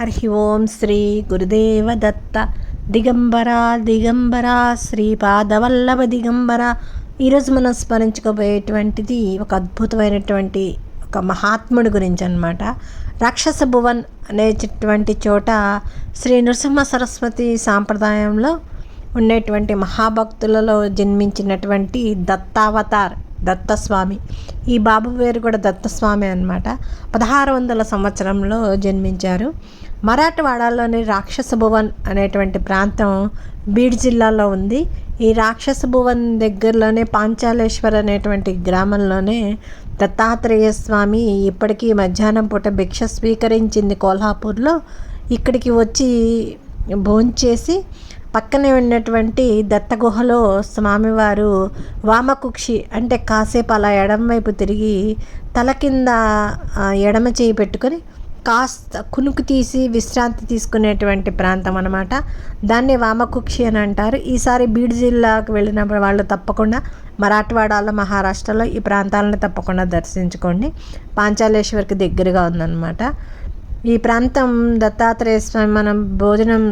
హరి ఓం శ్రీ గురుదేవ దత్త దిగంబర శ్రీపాదవల్లభ దిగంబర. ఈరోజు మనం స్మరించుకోబోయేటువంటిది ఒక అద్భుతమైనటువంటి ఒక మహాత్ముడి గురించి అన్నమాట. రాక్షస భువన్ అనేటువంటి చోట శ్రీ నృసింహ సరస్వతి సాంప్రదాయంలో ఉండేటువంటి మహాభక్తులలో జన్మించినటువంటి దత్తావతార్ దత్తస్వామి. ఈ బాబు పేరు కూడా దత్తస్వామి అన్నమాట. 1600 సంవత్సరంలో జన్మించారు. మరాఠవాడలోని రాక్షస భువన్ అనేటువంటి ప్రాంతం బీడ్ జిల్లాలో ఉంది. ఈ రాక్షస భువన్ దగ్గరలోనే పాంచాలేశ్వర్ అనేటువంటి గ్రామంలోనే దత్తాత్రేయ స్వామి ఇప్పటికీ మధ్యాహ్నం పూట భిక్ష స్వీకరించింది కోల్హాపూర్లో. ఇక్కడికి వచ్చి భోంచేసి పక్కనే ఉన్నటువంటి దత్తగుహలో స్వామివారు వామకుక్షి అంటే కాసేపు అలా ఎడమ వైపు తిరిగి తల కింద ఎడమ చేయి పెట్టుకొని కాస్త కునుకు తీసి విశ్రాంతి తీసుకునేటువంటి ప్రాంతం అన్నమాట. దాన్ని వామకుక్షి అని అంటారు. ఈసారి బీడ్ జిల్లాకు వెళ్ళినప్పుడు వాళ్ళు తప్పకుండా మరాఠవాడలో మహారాష్ట్రలో ఈ ప్రాంతాలను తప్పకుండా దర్శించుకోండి. పాంచాలేశ్వర్కి దగ్గరగా ఉందన్నమాట. ఈ ప్రాంతం దత్తాత్రేయ స్వామి మనం భోజనం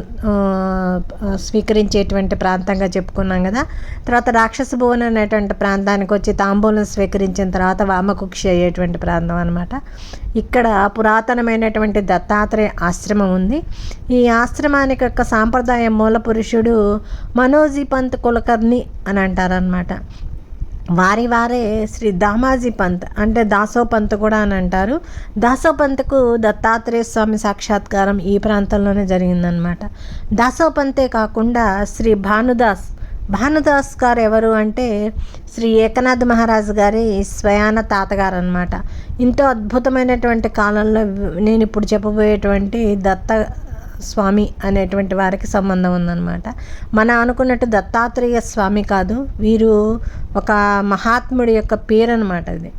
స్వీకరించేటువంటి ప్రాంతంగా చెప్పుకున్నాం కదా. తర్వాత రాక్షస భువన్ అనేటువంటి ప్రాంతానికి వచ్చి తాంబూలం స్వీకరించిన తర్వాత వామకుక్షి అయ్యేటువంటి ప్రాంతం అనమాట. ఇక్కడ పురాతనమైనటువంటి దత్తాత్రేయ ఆశ్రమం ఉంది. ఈ ఆశ్రమానికి యొక్క సాంప్రదాయ మూల పురుషుడు మనోజీ పంత్ కులకర్ణి అని అంటారనమాట. వారే శ్రీ దామాజీ పంత్ అంటే దాసో పంత్ కూడా అని అంటారు. దాసో పంత్కు దత్తాత్రేయ స్వామి సాక్షాత్కారం ఈ ప్రాంతంలోనే జరిగిందనమాట. దాసో పంతే కాకుండా శ్రీ భానుదాస్ గారు ఎవరు అంటే శ్రీ ఏకనాథ్ మహారాజ్ గారి స్వయాన తాతగారు అనమాట. ఎంతో అద్భుతమైనటువంటి కాలంలో నేను ఇప్పుడు చెప్పబోయేటువంటి దత్త స్వామి అనేటువంటి వారికి సంబంధం ఉందన్నమాట. మనం అనుకున్నట్టు దత్తాత్రేయ స్వామి కాదు, వీరు ఒక మహాత్ముడి యొక్క పేరు అనమాట. ఇది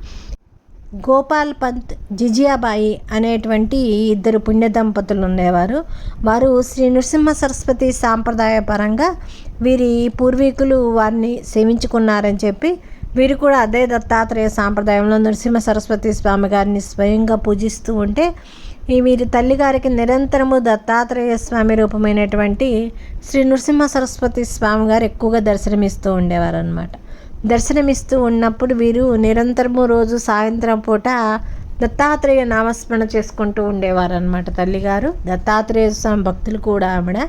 గోపాల్ పంత్ జిజియాబాయి అనేటువంటి ఇద్దరు పుణ్య దంపతులు ఉండేవారు. వారు శ్రీ నృసింహ సరస్వతి సాంప్రదాయ పరంగా వీరి పూర్వీకులు వారిని సేవించుకున్నారని చెప్పి వీరు కూడా అదే దత్తాత్రేయ సాంప్రదాయంలో నృసింహ సరస్వతి స్వామి గారిని స్వయంగా పూజిస్తూ ఉంటే ఈ వీరి తల్లిగారికి నిరంతరము దత్తాత్రేయ స్వామి రూపమైనటువంటి శ్రీ నృసింహ సరస్వతి స్వామి గారు ఎక్కువగా దర్శనమిస్తూ ఉండేవారు అనమాట. దర్శనమిస్తూ ఉన్నప్పుడు వీరు నిరంతరము రోజు సాయంత్రం పూట దత్తాత్రేయ నామస్మరణ చేసుకుంటూ ఉండేవారు అనమాట. తల్లిగారు దత్తాత్రేయ స్వామి భక్తులు కూడా ఆవిడ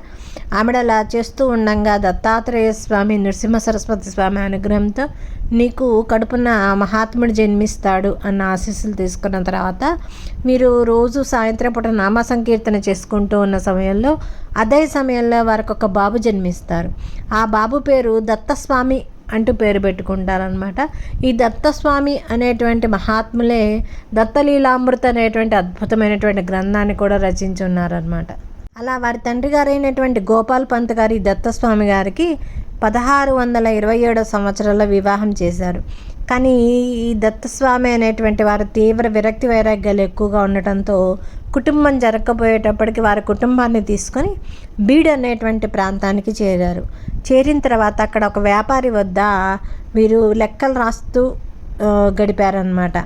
అలా చేస్తూ ఉండగా దత్తాత్రేయ స్వామి నృసింహ సరస్వతి స్వామి అనుగ్రహంతో నీకు కడుపున మహాత్ముడు జన్మిస్తాడు అన్న ఆశీస్సులు తీసుకున్న తర్వాత మీరు రోజు సాయంత్రం పూట నామ సంకీర్తన చేసుకుంటూ ఉన్న సమయంలో అదే సమయంలో వారికి ఒక బాబు జన్మిస్తారు. ఆ బాబు పేరు దత్తస్వామి అంటూ పేరు పెట్టుకుంటారనమాట. ఈ దత్తస్వామి అనేటువంటి మహాత్ములే దత్తలీలామృత అనేటువంటి అద్భుతమైనటువంటి గ్రంథాన్ని కూడా రచించి ఉన్నారనమాట. అలా వారి తండ్రి గారైనటువంటి గోపాల్ పంత్ గారి దత్తస్వామి గారికి 1627 సంవత్సరంలో వివాహం చేశారు. కానీ ఈ దత్తస్వామి అనేటువంటి వారు తీవ్ర విరక్తి వైరాగ్యాలు ఎక్కువగా ఉండటంతో కుటుంబం జరగకపోయేటప్పటికి వారి కుటుంబాన్ని తీసుకొని బీడ్ అనేటువంటి ప్రాంతానికి చేరారు. చేరిన తర్వాత అక్కడ ఒక వ్యాపారి వద్ద వీరు లెక్కలు రాస్తూ గడిపారనమాట.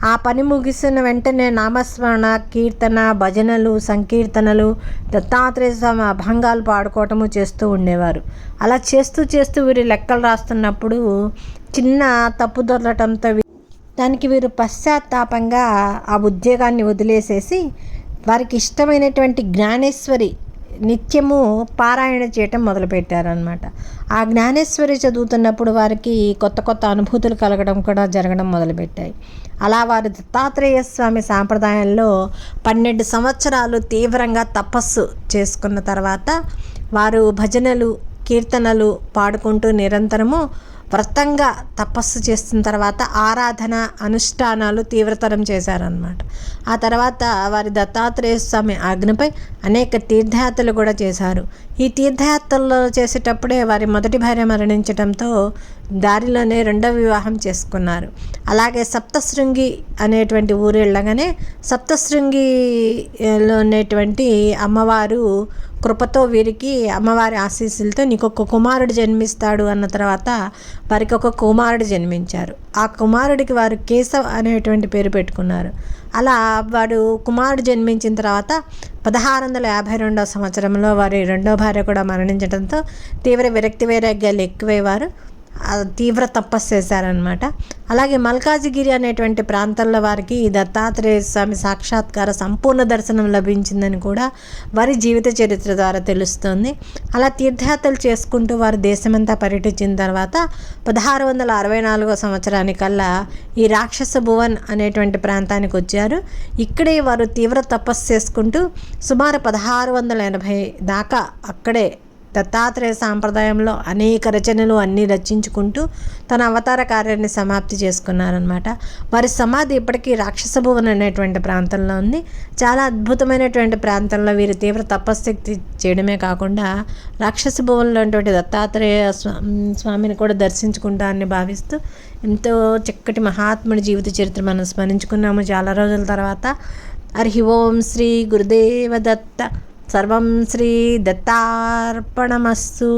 ఆ పని ముగిసిన వెంటనే నామస్మరణ, కీర్తన, భజనలు, సంకీర్తనలు, దత్తాత్రేయ స్వామి అభంగాలు పాడుకోవటము చేస్తూ ఉండేవారు. అలా చేస్తూ వీరు లెక్కలు రాస్తున్నప్పుడు చిన్న తప్పు దొరకటంతో దానికి వీరు పశ్చాత్తాపంగా ఆ ఉద్యోగాన్ని వదిలేసేసి వారికి ఇష్టమైనటువంటి జ్ఞానేశ్వరి నిత్యము పారాయణ చేయటం మొదలుపెట్టారనమాట. ఆ జ్ఞానేశ్వరి చదువుతున్నప్పుడు వారికి కొత్త అనుభూతులు కలగడం కూడా జరగడం మొదలుపెట్టాయి. అలా వారు దత్తాత్రేయ స్వామి సాంప్రదాయంలో 12 సంవత్సరాలు తీవ్రంగా తపస్సు చేసుకున్న తర్వాత వారు భజనలు, కీర్తనలు పాడుకుంటూ నిరంతరము వ్రతంగా తపస్సు చేస్తున్న తర్వాత ఆరాధన, అనుష్ఠానాలు తీవ్రతరం చేశారన్నమాట. ఆ తర్వాత వారి దత్తాత్రేయ స్వామి ఆజ్ఞపై అనేక తీర్థయాత్రలు కూడా చేశారు. ఈ తీర్థయాత్రలు చేసేటప్పుడే వారి మొదటి భార్య మరణించడంతో దారిలోనే రెండవ వివాహం చేసుకున్నారు. అలాగే సప్తశృంగి అనేటువంటి ఊరు వెళ్ళగానే సప్తశృంగిలో ఉన్నటువంటి అమ్మవారు కృపతో వీరికి అమ్మవారి ఆశీస్సులతో నీకు ఒక కుమారుడు జన్మిస్తాడు అన్న తర్వాత వారికి ఒక కుమారుడు జన్మించారు. ఆ కుమారుడికి వారు కేశవ్ అనేటువంటి పేరు పెట్టుకున్నారు. అలా వాడు కుమారుడు జన్మించిన తర్వాత 1652 సంవత్సరంలో వారి రెండో భార్య కూడా మరణించడంతో తీవ్ర విరక్తి వైరాగ్యాలు ఎక్కువైవారు తీవ్ర తపస్సు చేశారనమాట. అలాగే మల్కాజిగిరి అనేటువంటి ప్రాంతాల్లో వారికి దత్తాత్రేయ స్వామి సాక్షాత్కార సంపూర్ణ దర్శనం లభించిందని కూడా వారి జీవిత చరిత్ర ద్వారా తెలుస్తుంది. అలా తీర్థయాత్రలు చేసుకుంటూ వారు దేశమంతా పర్యటించిన తర్వాత 1664 సంవత్సరానికల్లా ఈ రాక్షస భువన్ అనేటువంటి ప్రాంతానికి వచ్చారు. ఇక్కడే వారు తీవ్ర తపస్సు చేసుకుంటూ సుమారు 1680 దాకా అక్కడే దత్తాత్రేయ సాంప్రదాయంలో అనేక రచనలు అన్నీ రచించుకుంటూ తన అవతార కార్యాన్ని సమాప్తి చేసుకున్నారనమాట. వారి సమాధి ఇప్పటికీ రాక్షస భువన్ అనేటువంటి ప్రాంతంలో ఉంది. చాలా అద్భుతమైనటువంటి ప్రాంతంలో వీరు తీవ్ర తపశక్తి చేయడమే కాకుండా రాక్షస భువన్లో ఉన్నటువంటి దత్తాత్రేయ స్వామిని కూడా దర్శించుకుంటారని భావిస్తూ ఎంతో చక్కటి మహాత్ముడి జీవిత చరిత్ర మనం స్మరించుకున్నాము చాలా రోజుల తర్వాత. హరి ఓం శ్రీ గురుదేవ దత్త. సర్వం శ్రీ దత్తార్పణమస్తు.